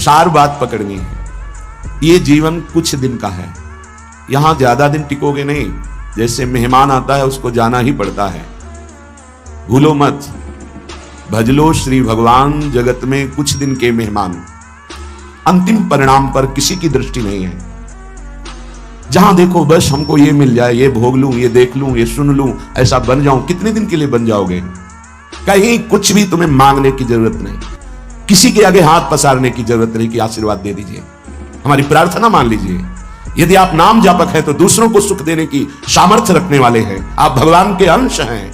सार बात पकड़नी है। ये जीवन कुछ दिन का है, यहां ज्यादा दिन टिकोगे नहीं। जैसे मेहमान आता है उसको जाना ही पड़ता है। भूलो मत, भजलो श्री भगवान, जगत में कुछ दिन के मेहमान। अंतिम परिणाम पर किसी की दृष्टि नहीं है। जहां देखो बस हमको ये मिल जाए, ये भोग लूं, ये देख लूं, ये सुन लूं, ऐसा बन जाऊं। कितने दिन के लिए बन जाओगे? कहीं कुछ भी तुम्हें मांगने की जरूरत नहीं, किसी के आगे हाथ पसारने की जरूरत नहीं कि आशीर्वाद दे दीजिए, हमारी प्रार्थना मान लीजिए। यदि आप नाम जापक हैं तो दूसरों को सुख देने की सामर्थ्य रखने वाले हैं। आप भगवान के अंश हैं,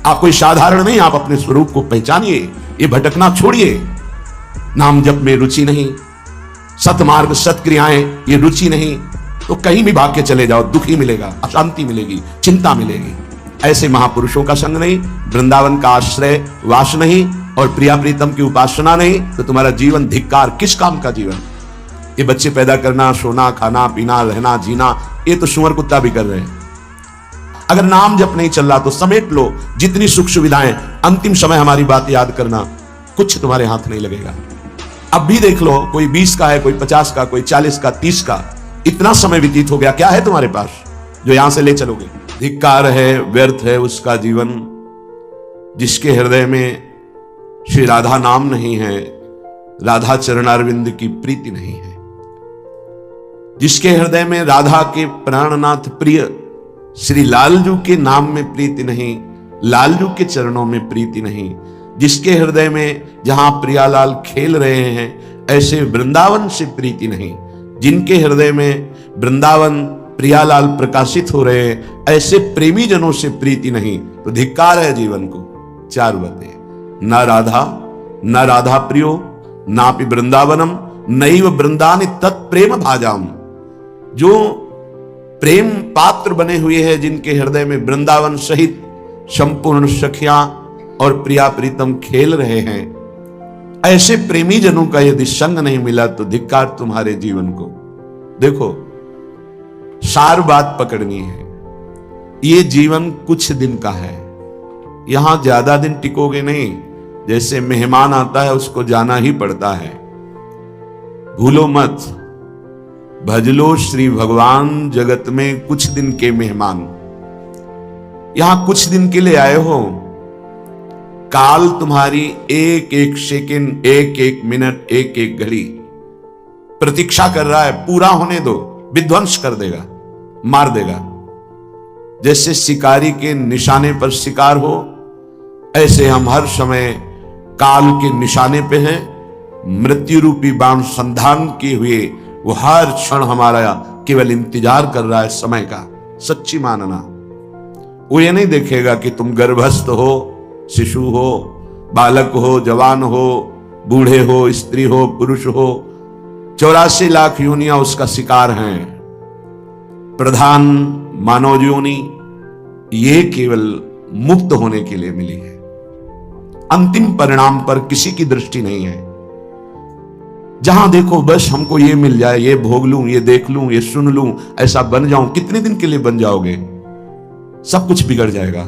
आप कोई साधारण नहीं। आप अपने स्वरूप को पहचानिए, ये भटकना छोड़िए। नाम जप में रुचि नहीं, सतमार्ग सत्क्रियाएं ये रुचि नहीं, तो कहीं भी भाग के चले जाओ, दुख ही मिलेगा, अशांति मिलेगी, चिंता मिलेगी। ऐसे महापुरुषों का संग नहीं, वृंदावन का आश्रय वास नहीं, और प्रिया प्रीतम की उपासना नहीं, तो तुम्हारा जीवन धिक्कार। किस काम का जीवन? ये बच्चे पैदा करना, सोना, खाना, पीना, रहना, जीना, ये तो सुअर कुत्ता भी कर रहे हैं। अगर नाम जप नहीं चल रहा तो समेट लो जितनी सुख सुविधाएं। अंतिम समय हमारी बात याद करना, कुछ तुम्हारे हाथ नहीं लगेगा। अब भी देख लो, कोई 20 का है, कोई 50 का, कोई 40 का, 30 का। इतना समय व्यतीत हो गया, क्या है तुम्हारे पास जो यहां से ले चलोगे? धिक्कार है, व्यर्थ है उसका जीवन जिसके हृदय में श्री राधा नाम नहीं है, राधा चरणारविंद की प्रीति नहीं है, जिसके हृदय में राधा के प्राणनाथ प्रिय श्री लालजू के नाम में प्रीति नहीं, लालजू के चरणों में प्रीति नहीं, जिसके हृदय में जहां प्रियालाल खेल रहे हैं ऐसे वृंदावन से प्रीति नहीं, जिनके हृदय में वृंदावन प्रियालाल प्रकाशित हो रहे हैं ऐसे प्रेमी जनों से प्रीति नहीं, तो धिक्कार है जीवन को। चार बातें, न राधा, न राधा प्रियो, नापि वृंदावनम, नैव वृंदानि तत्प्रेम भाजाम। जो प्रेम पात्र बने हुए हैं, जिनके हृदय में वृंदावन सहित संपूर्ण सखियां और प्रिया प्रीतम खेल रहे हैं, ऐसे प्रेमी जनों का यदि संग नहीं मिला तो धिक्कार तुम्हारे जीवन को। देखो, सार बात पकड़नी है। ये जीवन कुछ दिन का है, यहां ज्यादा दिन टिकोगे नहीं। जैसे मेहमान आता है उसको जाना ही पड़ता है। भूलो मत, भजलो श्री भगवान, जगत में कुछ दिन के मेहमान। यहां कुछ दिन के लिए आए हो, काल तुम्हारी एक एक सेकंड, एक एक मिनट, एक एक घड़ी प्रतीक्षा कर रहा है। पूरा होने दो, विध्वंस कर देगा, मार देगा। जैसे शिकारी के निशाने पर शिकार हो, ऐसे हम हर समय काल के निशाने पे हैं। मृत्यु रूपी बाण संधान किए हुए वो हर क्षण हमारा केवल इंतजार कर रहा है समय का। सच्ची मानना, वो ये नहीं देखेगा कि तुम गर्भस्थ हो, शिशु हो, बालक हो, जवान हो, बूढ़े हो, स्त्री हो, पुरुष हो। 84 लाख योनियां उसका शिकार हैं। प्रधान मानव योनि ये केवल मुक्त होने के लिए मिली है। अंतिम परिणाम पर किसी की दृष्टि नहीं है। जहां देखो बस हमको ये मिल जाए, ये भोग लूं, ये देख लूं, ये सुन लूं, ऐसा बन जाऊं। कितने दिन के लिए बन जाओगे? सब कुछ बिगड़ जाएगा।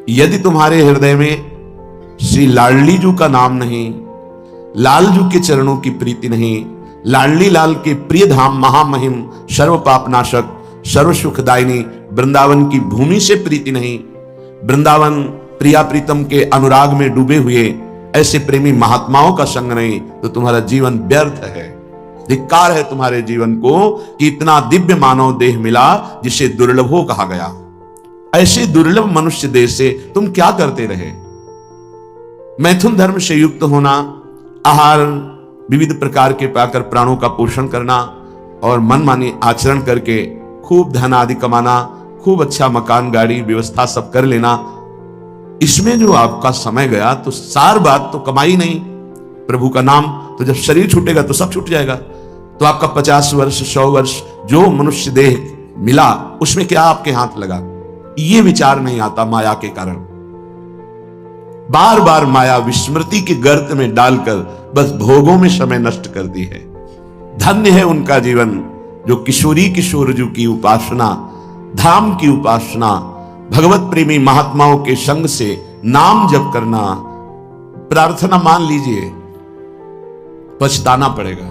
यदि तुम्हारे हृदय में श्री लाडली जू का नाम नहीं, लालजू के चरणों की प्रीति नहीं, लाडली लाल के प्रिय धाम महामहिम सर्व पापनाशक सर्व सुखदायिनी वृंदावन की भूमि से प्रीति नहीं, वृंदावन प्रिया प्रीतम के अनुराग में डूबे हुए ऐसे प्रेमी महात्माओं का संग नहीं, तो तुम्हारा जीवन व्यर्थ है। धिक्कार है तुम्हारे जीवन को कि इतना दिव्य मानव देह मिला जिसे दुर्लभो कहा गया। ऐसे दुर्लभ मनुष्य देह से तुम क्या करते रहे? मैथुन धर्म से युक्त होना, आहार विविध प्रकार के पाकर प्राणों का पोषण करना और मनमानी आचरण करके खूब धन आदि कमाना, खूब अच्छा मकान गाड़ी व्यवस्था सब कर लेना, इसमें जो आपका समय गया तो सार बात तो कमाई नहीं। प्रभु का नाम तो जब शरीर छूटेगा तो सब छूट जाएगा। तो आपका 50 वर्ष 100 वर्ष जो मनुष्य देह मिला उसमें क्या आपके हाथ लगा? ये विचार नहीं आता माया के कारण। बार बार माया विस्मृति के गर्त में डालकर बस भोगों में समय नष्ट करती है। धन्य है उनका जीवन जो किशोरी किशोरजू की उपासना, धाम की उपासना, भगवत प्रेमी महात्माओं के संग से नाम जप करना, प्रार्थना मान लीजिए। पछताना पड़ेगा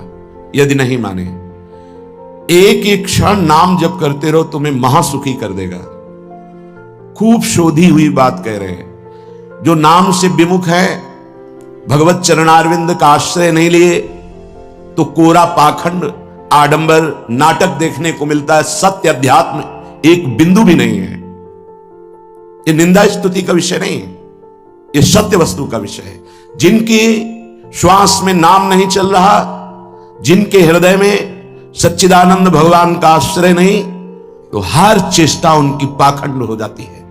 यदि नहीं माने। एक एक क्षण नाम जप करते रहो, तुम्हें महासुखी कर देगा। खूब शोधी हुई बात कह रहे हैं। जो नाम से विमुख है, भगवत चरणारविंद का आश्रय नहीं लिए, तो कोरा पाखंड, आडंबर, नाटक देखने को मिलता है। सत्य अध्यात्म एक बिंदु भी नहीं है। ये निंदा स्तुति का विषय नहीं है, ये सत्य वस्तु का विषय है। जिनके श्वास में नाम नहीं चल रहा, जिनके हृदय में सच्चिदानंद भगवान का आश्रय नहीं, तो हर चेष्टा उनकी पाखंड हो जाती है।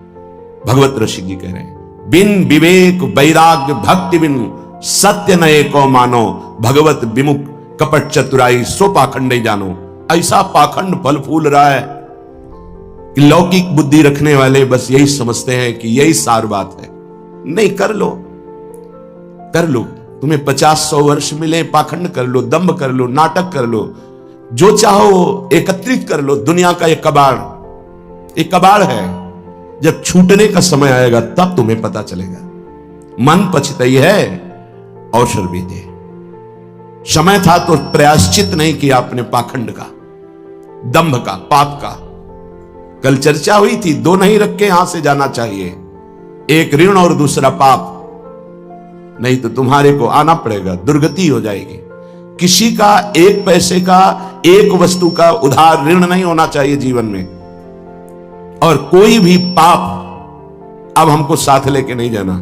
भगवत ऋषि जी कह रहे हैं, बिन विवेक वैराग्य भक्ति बिन सत्य नये को मानो, भगवत विमुख कपट चतुराई सो पाखंड जानो। ऐसा पाखंड फल फूल रहा है कि लौकिक बुद्धि रखने वाले बस यही समझते हैं कि यही सार बात है। नहीं, कर लो, कर लो। तुम्हें 50-100 वर्ष मिले, पाखंड कर लो, दंभ कर लो, नाटक कर लो, जो चाहो एकत्रित कर लो। दुनिया का एक कबाड़ है। जब छूटने का समय आएगा तब तुम्हें पता चलेगा। मन पछताई है, अवसर भी दे। समय था तो प्रायश्चित नहीं किया अपने पाखंड का, दंभ का, पाप का। कल चर्चा हुई थी, दो नहीं रख के यहां से जाना चाहिए, एक ऋण और दूसरा पाप। नहीं तो तुम्हारे को आना पड़ेगा, दुर्गति हो जाएगी। किसी का एक पैसे का, एक वस्तु का उधार ऋण नहीं होना चाहिए जीवन में। और कोई भी पाप अब हमको साथ लेके नहीं जाना।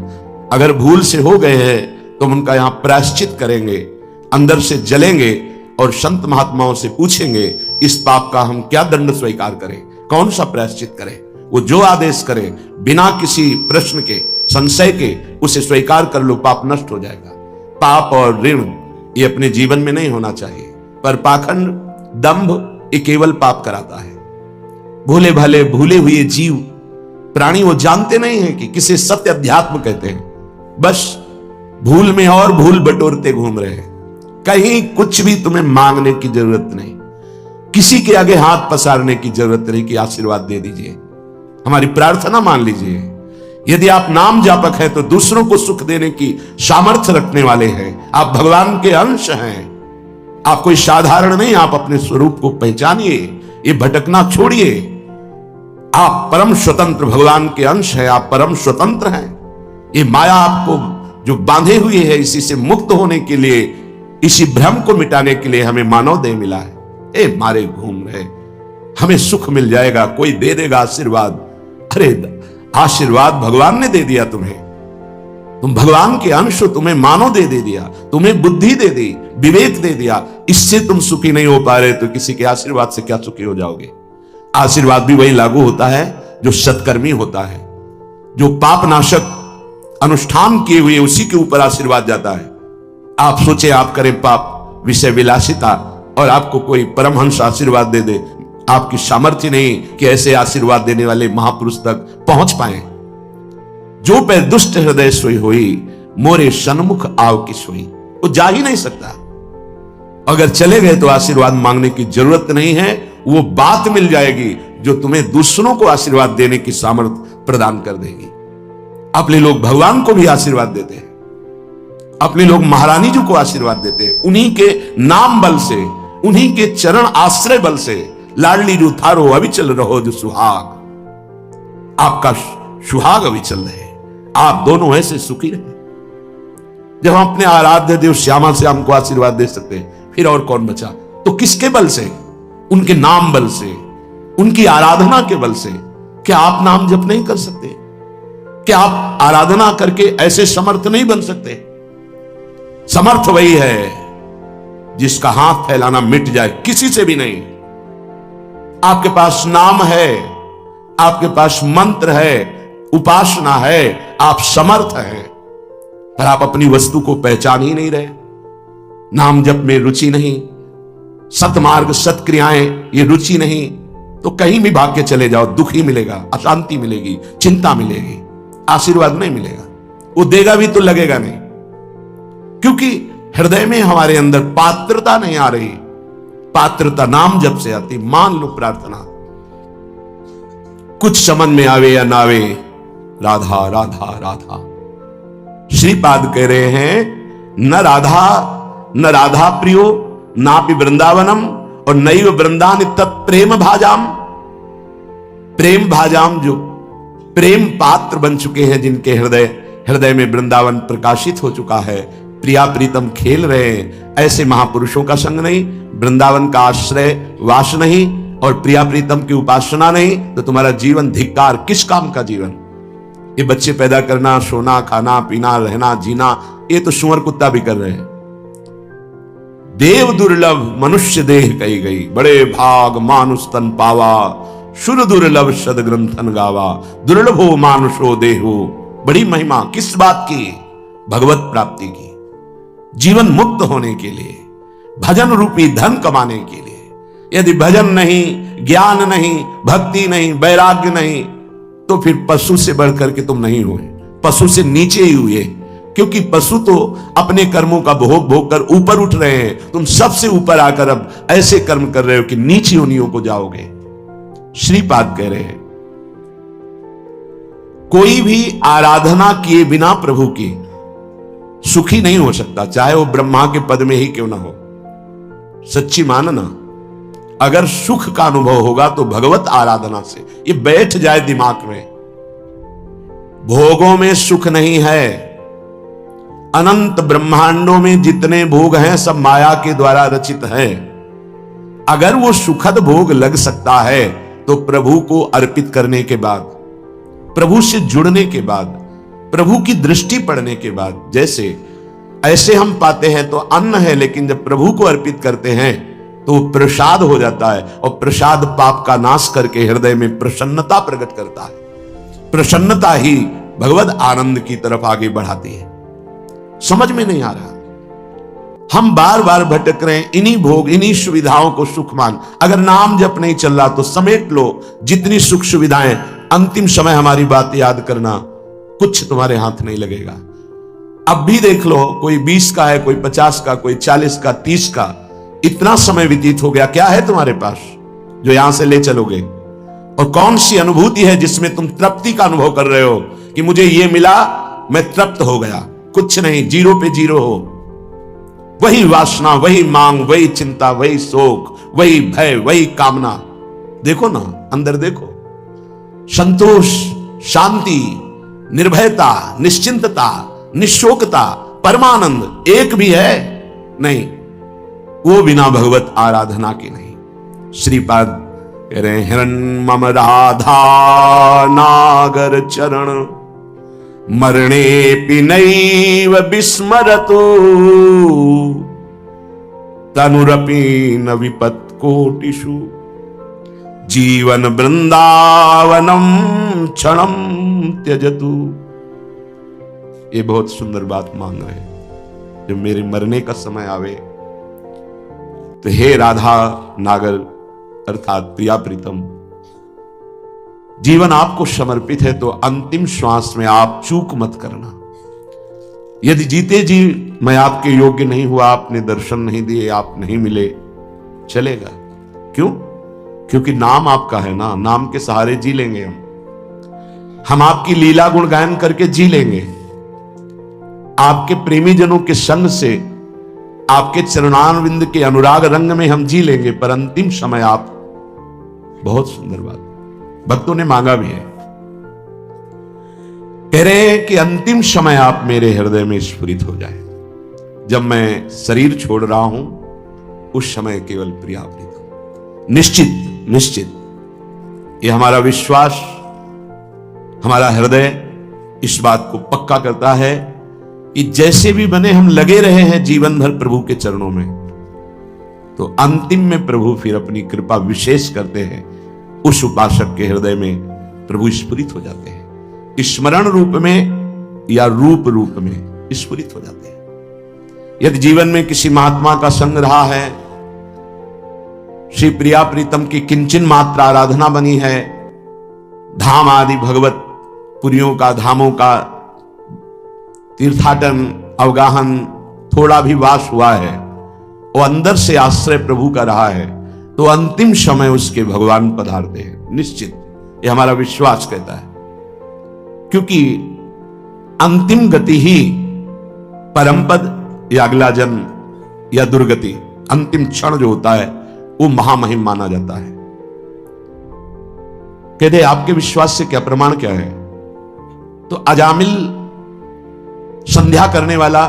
अगर भूल से हो गए हैं तो हम उनका यहां प्रायश्चित करेंगे, अंदर से जलेंगे और संत महात्माओं से पूछेंगे इस पाप का हम क्या दंड स्वीकार करें, कौन सा प्रायश्चित करें। वो जो आदेश करे, बिना किसी प्रश्न के, संशय के, उसे स्वीकार कर लो, पाप नष्ट हो जाएगा। पाप और ऋण ये अपने जीवन में नहीं होना चाहिए। पर पाखंड, दंभ ये केवल पाप कराता है। भोले भाले भूले हुए जीव प्राणी वो जानते नहीं है कि किसे सत्य अध्यात्म कहते हैं। बस भूल में और भूल बटोरते घूम रहे हैं। कहीं कुछ भी तुम्हें मांगने की जरूरत नहीं, किसी के आगे हाथ पसारने की जरूरत नहीं कि आशीर्वाद दे दीजिए, हमारी प्रार्थना मान लीजिए। यदि आप नाम जापक हैं तो दूसरों को सुख देने की सामर्थ्य रखने वाले हैं। आप भगवान के अंश हैं। आप कोई साधारण नहीं, आप अपने स्वरूप को पहचानिए, ये भटकना छोड़िए। आप परम स्वतंत्र भगवान के अंश हैं, आप परम स्वतंत्र हैं। ये माया आपको जो बांधे हुए है, इसी से मुक्त होने के लिए, इसी भ्रम को मिटाने के लिए हमें मानव देह मिला है। ए मारे घूम रहे, हमें सुख मिल जाएगा, कोई दे देगा आशीर्वाद। अरे आशीर्वाद भगवान ने दे दिया तुम्हें, तुम भगवान के अंश हो, तुम्हें मानव दे दिया, तुम्हें बुद्धि दे दी, विवेक दे दिया। इससे तुम सुखी नहीं हो पा रहे तो किसी के आशीर्वाद से क्या सुखी हो जाओगे। आशीर्वाद भी वही लागू होता है जो सत्कर्मी होता है, जो पाप नाशक अनुष्ठान किए हुए उसी के ऊपर आशीर्वाद जाता है। आप सोचे आप करें पाप, विषय विलासिता, और आपको कोई परमहंस आशीर्वाद दे दे, आपकी सामर्थ्य नहीं कि ऐसे आशीर्वाद देने वाले महापुरुष तक पहुंच पाए। जो पे दुष्ट हृदय सोई हुई, मोरे सन्मुख आव की सोई। वो जा ही नहीं सकता। अगर चले गए तो आशीर्वाद मांगने की जरूरत नहीं है, वो बात मिल जाएगी जो तुम्हें दूसरों को आशीर्वाद देने की सामर्थ्य प्रदान कर देगी। अपने लोग भगवान को भी आशीर्वाद देते हैं, अपने लोग महारानी जी को आशीर्वाद देते हैं, उन्हीं के नाम बल से, उन्हीं के चरण आश्रय बल से। लाडली जो थारो अविचल रहो जो सुहाग, आपका सुहाग अविचल रहे, आप दोनों ऐसे सुखी रहे। जब हम अपने आराध्य देव श्यामा से हमको आशीर्वाद दे सकते हैं, फिर और कौन बचा। तो किसके बल से? उनके नाम बल से, उनकी आराधना के बल से। क्या आप नाम जप नहीं कर सकते? क्या आप आराधना करके ऐसे समर्थ नहीं बन सकते? समर्थ वही है जिसका हाथ फैलाना मिट जाए, किसी से भी नहीं। आपके पास नाम है, आपके पास मंत्र है, उपासना है, आप समर्थ हैं, पर आप अपनी वस्तु को पहचान ही नहीं रहे। नाम जप में रुचि नहीं, सतमार्ग सत्क्रियाएं ये रुचि नहीं, तो कहीं भी भाग के चले जाओ, दुख ही मिलेगा, अशांति मिलेगी, चिंता मिलेगी, आशीर्वाद नहीं मिलेगा। वो देगा भी तो लगेगा नहीं, क्योंकि हृदय में हमारे अंदर पात्रता नहीं आ रही। पात्रता नाम जब से आती। मान लो प्रार्थना, कुछ समझ में आवे या ना आवे, राधा राधा राधा। श्रीपाद कह रहे हैं, न राधा न राधा प्रियो नापि वृंदावनम और नैव वृंदान तत्प्रेम भाजाम। प्रेम भाजाम, जो प्रेम पात्र बन चुके हैं, जिनके हृदय में वृंदावन प्रकाशित हो चुका है, प्रिया प्रीतम खेल रहे हैं, ऐसे महापुरुषों का संग नहीं, वृंदावन का आश्रय वास नहीं और प्रिया प्रीतम की उपासना नहीं, तो तुम्हारा जीवन धिक्कार। किस काम का जीवन? ये बच्चे पैदा करना, सोना, खाना, पीना, रहना, जीना, ये तो सुअर कुत्ता भी कर रहे हैं। देव दुर्लभ मनुष्य देह कही गई, बड़े भाग मानुष तन पावा, सुर दुर्लभ सद ग्रंथन गावा, दुर्लभो मानुषो देहो। बड़ी महिमा किस बात की? भगवत प्राप्ति की, जीवन मुक्त होने के लिए, भजन रूपी धन कमाने के लिए। यदि भजन नहीं, ज्ञान नहीं, भक्ति नहीं, वैराग्य नहीं, तो फिर पशु से बढ़कर के तुम नहीं हुए, पशु से नीचे ही हुए। क्योंकि पशु तो अपने कर्मों का भोग भोग कर ऊपर उठ रहे हैं, तुम सबसे ऊपर आकर अब ऐसे कर्म कर रहे हो कि नीची योनियों को जाओगे। श्रीपाद कह रहे हैं, कोई भी आराधना किए बिना प्रभु की सुखी नहीं हो सकता, चाहे वो ब्रह्मा के पद में ही क्यों ना हो। सच्ची मानना, अगर सुख का अनुभव होगा तो भगवत आराधना से। ये बैठ जाए दिमाग में, भोगों में सुख नहीं है। अनंत ब्रह्मांडों में जितने भोग हैं सब माया के द्वारा रचित हैं। अगर वो सुखद भोग लग सकता है तो प्रभु को अर्पित करने के बाद, प्रभु से जुड़ने के बाद, प्रभु की दृष्टि पड़ने के बाद, जैसे ऐसे हम पाते हैं तो अन्न है, लेकिन जब प्रभु को अर्पित करते हैं तो प्रसाद हो जाता है, और प्रसाद पाप का नाश करके हृदय में प्रसन्नता प्रकट करता है। प्रसन्नता ही भगवत आनंद की तरफ आगे बढ़ाती है। समझ में नहीं आ रहा, हम बार बार भटक रहे हैं इन्हीं भोग, इन्हीं सुविधाओं को सुख मान। अगर नाम जप नहीं चल रहा तो समेट लो जितनी सुख सुविधाएं, अंतिम समय हमारी बात याद करना, कुछ तुम्हारे हाथ नहीं लगेगा। अब भी देख लो, कोई 20 का है, कोई 50 का, कोई 40 का, 30 का, इतना समय व्यतीत हो गया। क्या है तुम्हारे पास जो यहां से ले चलोगे? और कौन सी अनुभूति है जिसमें तुम तृप्ति का अनुभव कर रहे हो कि मुझे ये मिला, मैं तृप्त हो गया? कुछ नहीं, जीरो पे जीरो हो। वही वासना, वही मांग, वही चिंता, वही शोक, वही भय, वही कामना। देखो ना, अंदर देखो। संतोष, शांति, निर्भयता, निश्चिंतता, निशोकता, परमानंद एक भी है नहीं, वो बिना भगवत आराधना के नहीं। श्रीपाद कह रहे हैं, हिरण मम राधा नागर चरण, मरणे पिनैव विस्मरतु, तनुरपि न विपत् कोटिषु, जीवन वृंदावनम क्षणम त्यजतु। ये बहुत सुंदर बात मांग रहे हैं। जब मेरे मरने का समय आवे तो हे राधा नागर अर्थात प्रिया प्रीतम, जीवन आपको समर्पित है, तो अंतिम श्वास में आप चूक मत करना। यदि जीते जी मैं आपके योग्य नहीं हुआ, आपने दर्शन नहीं दिए, आप नहीं मिले, चलेगा। क्यों? क्योंकि नाम आपका है ना, नाम के सहारे जी लेंगे हम आपकी लीला गुण गायन करके जी लेंगे, आपके प्रेमी जनों के संग से, आपके चरणारविंद के अनुराग रंग में हम जी लेंगे। पर अंतिम समय आप, बहुत सुंदर बात भक्तों ने मांगा भी है, कह रहे हैं कि अंतिम समय आप मेरे हृदय में स्फुरित हो जाए। जब मैं शरीर छोड़ रहा हूं उस समय केवल प्रिया प्रीतम। निश्चित निश्चित ये हमारा विश्वास, हमारा हृदय इस बात को पक्का करता है कि जैसे भी बने हम लगे रहे हैं जीवन भर प्रभु के चरणों में, तो अंतिम में प्रभु फिर अपनी कृपा विशेष करते हैं। उस उपासक के हृदय में प्रभु स्फुरित हो जाते हैं, स्मरण रूप में या रूप रूप में स्फुरित हो जाते हैं। यदि जीवन में किसी महात्मा का संग रहा है, श्री प्रिया प्रीतम की किंचन मात्र आराधना बनी है, धाम आदि भगवत पुरियों का, धामों का तीर्थाटन, अवगाहन थोड़ा भी वास हुआ है, वो अंदर से आश्रय प्रभु का रहा है, तो अंतिम समय उसके भगवान पधारते हैं। निश्चित ये हमारा विश्वास कहता है, क्योंकि अंतिम गति ही परम पद या अगला जन्म या दुर्गति, अंतिम क्षण जो होता है वो महामहिम माना जाता है। कहते आपके विश्वास से क्या प्रमाण क्या है? तो अजामिल संध्या करने वाला,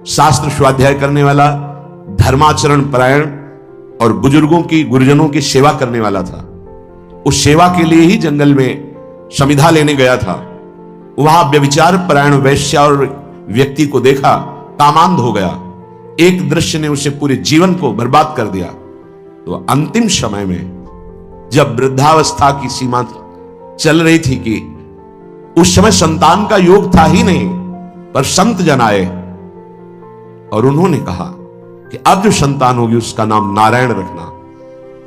शास्त्र स्वाध्याय करने वाला, धर्माचरण परायण और बुजुर्गों की, गुरुजनों की सेवा करने वाला था। उस सेवा के लिए ही जंगल में समिधा लेने गया था। वहां व्यभिचार परायण वैश्य और व्यक्ति को देखा, कामांध हो गया। एक दृश्य ने उसे पूरे जीवन को बर्बाद कर दिया। तो अंतिम समय में जब वृद्धावस्था की सीमा चल रही थी कि उस समय संतान का योग था ही नहीं, पर संत जन आए और उन्होंने कहा कि अब जो संतान होगी उसका नाम नारायण रखना।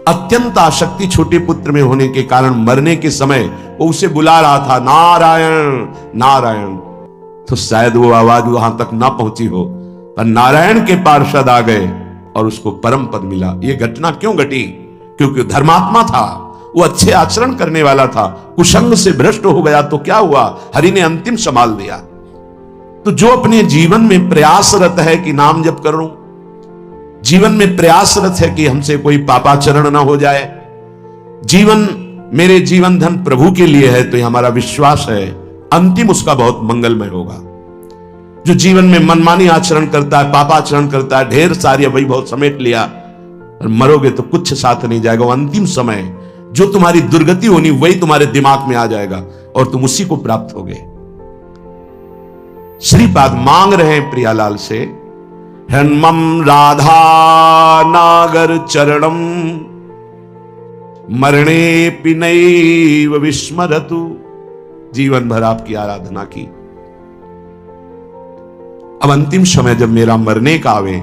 अत्यंत आसक्ति छोटे पुत्र में होने के कारण मरने के समय वो उसे बुला रहा था, नारायण नारायण। तो शायद वो आवाज वहां तक ना पहुंची हो, पर नारायण के पार्षद आ गए और उसको परम पद मिला। ये घटना क्यों घटी? क्योंकि धर्मात्मा था, वो अच्छे आचरण करने वाला था। कुसंग से भ्रष्ट हो गया तो क्या हुआ? हरि ने अंतिम संभाल दिया। तो जो अपने जीवन में प्रयासरत है कि नाम जप करूं, जीवन में प्रयासरत है कि हमसे कोई पापाचरण ना हो जाए, मेरे जीवन धन प्रभु के लिए है, तो ये हमारा विश्वास है अंतिम उसका बहुत मंगलमय होगा। जो जीवन में मनमानी आचरण करता है, पापाचरण करता है, ढेर सारी वैभव समेट लिया और मरोगे तो कुछ साथ नहीं जाएगा। वो अंतिम समय जो तुम्हारी दुर्गति होनी वही तुम्हारे दिमाग में आ जाएगा और तुम उसी को प्राप्त होगे। श्रीपाद मांग रहे हैं प्रियालाल से, हन्मम राधा नागर चरणम मरणे पिनैव विस्मरतु। जीवन भर आपकी आराधना की, अब अंतिम समय जब मेरा मरने का आवे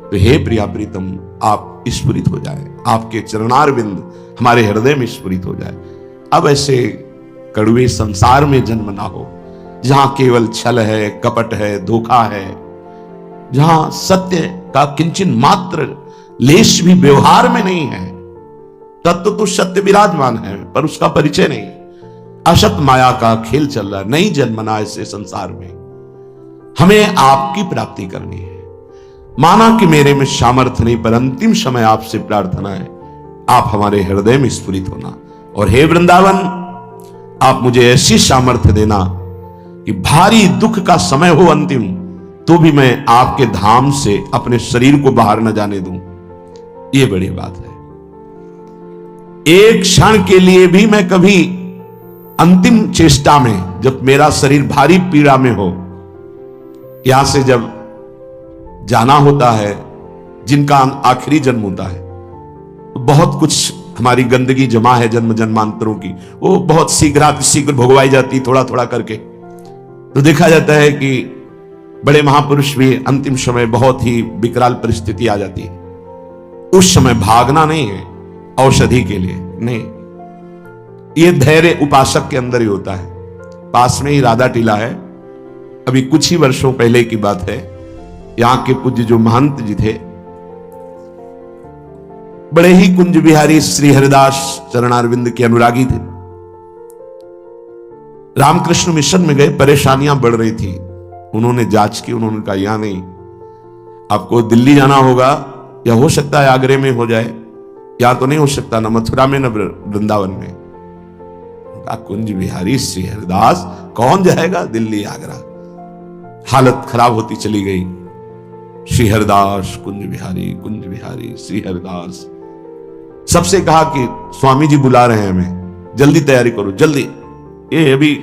तो हे प्रिया प्रीतम आप स्फुरित हो जाए, आपके चरणारविंद हमारे हृदय में स्फुरित हो जाए। अब ऐसे कड़वे संसार में जन्म ना हो जहां केवल छल है, कपट है, धोखा है, जहां सत्य का किंचन मात्र लेश भी व्यवहार में नहीं है। तत्व तो सत्य विराजमान है पर उसका परिचय नहीं। असत माया का खेल चल रहा है, नहीं जन्मना ऐसे संसार में। हमें आपकी प्राप्ति करनी है। माना कि मेरे में सामर्थ्य नहीं, पर अंतिम समय आपसे प्रार्थना है आप हमारे हृदय में स्फुरित होना। और हे वृंदावन, आप मुझे ऐसी सामर्थ्य देना कि भारी दुख का समय हो अंतिम, तो भी मैं आपके धाम से अपने शरीर को बाहर न जाने दूं। यह बड़ी बात है। एक क्षण के लिए भी मैं कभी अंतिम चेष्टा में, जब मेरा शरीर भारी पीड़ा में हो, यहां से जब जाना होता है, जिनका आखिरी जन्म होता है, तो बहुत कुछ हमारी गंदगी जमा है जन्म जन्मांतरों की, वो बहुत शीघ्र भोगवाई जाती थोड़ा थोड़ा करके। तो देखा जाता है कि बड़े महापुरुष भी अंतिम समय बहुत ही विकराल परिस्थिति आ जाती है। उस समय भागना नहीं है औषधि के लिए, नहीं, ये धैर्य उपासक के अंदर ही होता है। पास में ही राधा टीला है, अभी कुछ ही वर्षों पहले की बात है। यहां के पूज्य जो महंत जी थे, बड़े ही कुंज बिहारी श्री हरिदास चरणारविंद के अनुरागी थे। रामकृष्ण मिशन में गए, परेशानियां बढ़ रही थी। उन्होंने जांच की, उन्होंने कहा यहां नहीं, आपको दिल्ली जाना होगा, या हो सकता है आगरे में हो जाए, या तो नहीं हो सकता न मथुरा में न वृंदावन में। कुंज बिहारी श्री हरिदास कौन जाएगा दिल्ली आगरा? हालत खराब होती चली गई। श्री हरिदास कुंज बिहारी श्री हरिदास। सबसे कहा कि स्वामी जी बुला रहे हैं हमें, जल्दी तैयारी करो जल्दी। ये अभी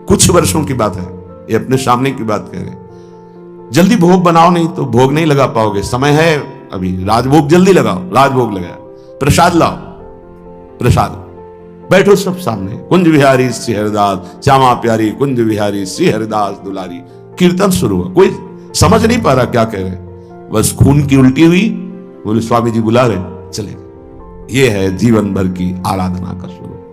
कुछ वर्षों की बात है, ये अपने सामने की बात कह रहे हैं। जल्दी भोग बनाओ, नहीं तो भोग नहीं लगा पाओगे, समय है अभी, राजभोग जल्दी लगाओ। राजभोग लगाया, प्रसाद लाओ, प्रसाद। बैठो सब सामने, कुंज बिहारी श्री हरिदास, श्यामा प्यारी कुंज बिहारी श्री हरिदास दुलारी। कीर्तन शुरू हुआ, कोई समझ नहीं पा रहा क्या कह रहे, बस खून की उल्टी हुई। बोले स्वामी जी बुला रहे, चले। ये है जीवन भर की आराधना का स्वरूप।